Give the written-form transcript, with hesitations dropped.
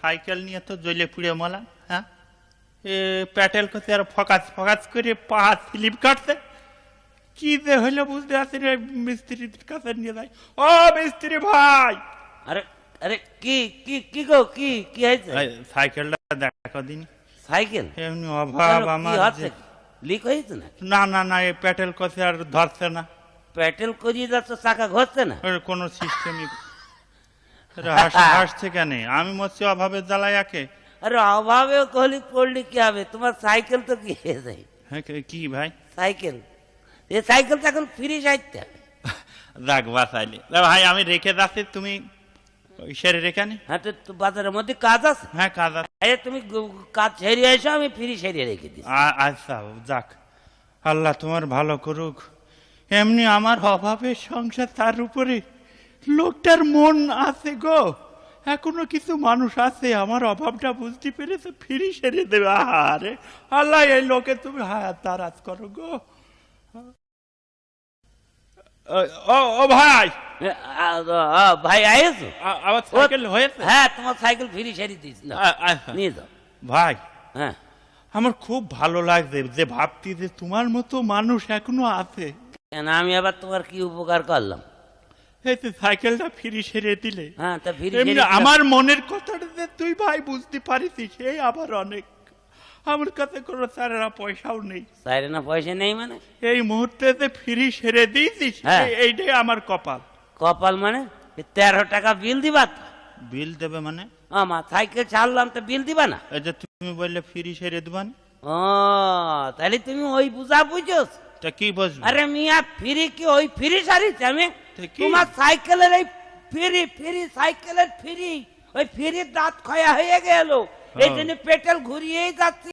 Cycle নিয়ে তো জ্বলে পুড়ে মলাম। হ্যাঁ, এ প্যাটেল করতে আর ফকাস ফকাস করে পা স্লিপ কাটছে। কি যে হইলো বুঝতে আসি রে, মিস্ত্রির কাছে নিয়ে যাই। ও মিস্ত্রি ভাই! আরে আরে কি কি কি গো, কি কি হয়েছে? সাইকেলটা দেখো দিন। সাইকেল এমনি অভাব আমার যে। লিক হয়েছে না? না না না, এই প্যাটেল করতে আর ধরছে না। প্যাটেল করিয়ে যাচ্ছ, চাকা ঘষছে না? ওর কোনো সিস্টেমই হাসছে কেন? আমি মরছি অভাবে জ্বালাই একে। আরে অভাবে কলি পড়লি কি হবে, তোমার সাইকেল তো কি হয়ে যায়। হ্যাঁ, কি ভাই? সাইকেল, এই সাইকেল তো এখন ফ্রি সাইতে হবে। যাক বাঁচাইলে ভাই, আমি রেখে যাচ্ছি, তুমি সেরে রেখে নি। হ্যাঁ, তো বাজারের মধ্যে কাজ আছে। হ্যাঁ, কাজ আছে। তুমি কাজ সেরিয়ে এসো, আমি ফ্রি সেরিয়ে রেখে দিই। আচ্ছা, যাক, আল্লাহ তোমার ভালো করুক। এমনি আমার অভাবের সংসার, তার উপরে লোকটার মন আছে গো, এখনো কিছু মানুষ আছে আমার অভাবটা বুঝতে পেরেছে, ফিরি সেরে দেবে। আরে আল্লাহ, এই লোকে তুমি হায়াত তারাজ করো গো। ও ভাই, ভাই আয়েছো? আমার সাইকেল হয়েছে? হ্যাঁ, তোমার সাইকেল ফ্রি সেরিয়ে দিস, নিয়ে যাও ভাই। হ্যাঁ, আমার খুব ভালো লাগছে যে ভাবতি যে তোমার মতো মানুষ এখনো আছে। কেন, আমি আবার তোমার কি উপকার করলাম? এই যে সাইকেলটা ফ্রি সেরে দিলে। হ্যাঁ, তা ফ্রি এমনি আমার মনের কথাটা যে তুই ভাই বুঝতে পারিস, সেই আবার অনেক। আমার কাছে কোনো চারেরা পয়সাও নেই। সাইরে না পয়সা নেই মানে? এই মুহূর্তে যে ফ্রি সেরে দিয়েছিস, হ্যাঁ। এইটাই আমার কপাল। কপাল মানে? 13 টাকা বিল দিবা তো? বিল দেবে মানে? আমার সাইকেল ছাড়লাম তো বিল দিবা না? এই যে তুমি বললে ফ্রি সেরে দেবান। ও, তাহলে তুমি ওই বুঝা বুঝোস? তা কি বুঝবো? আরে মিয়া, ফ্রি কি ওই ফ্রি সারিস আমি? তা কি? তোমার সাইকেলের এই ফ্রি ফ্রি সাইকেলের ফ্রি, ওই ফ্রির দাঁত ক্ষয়া হয়ে গেল, এই জন্য পেটেল ঘুরিয়েই যাচ্ছে।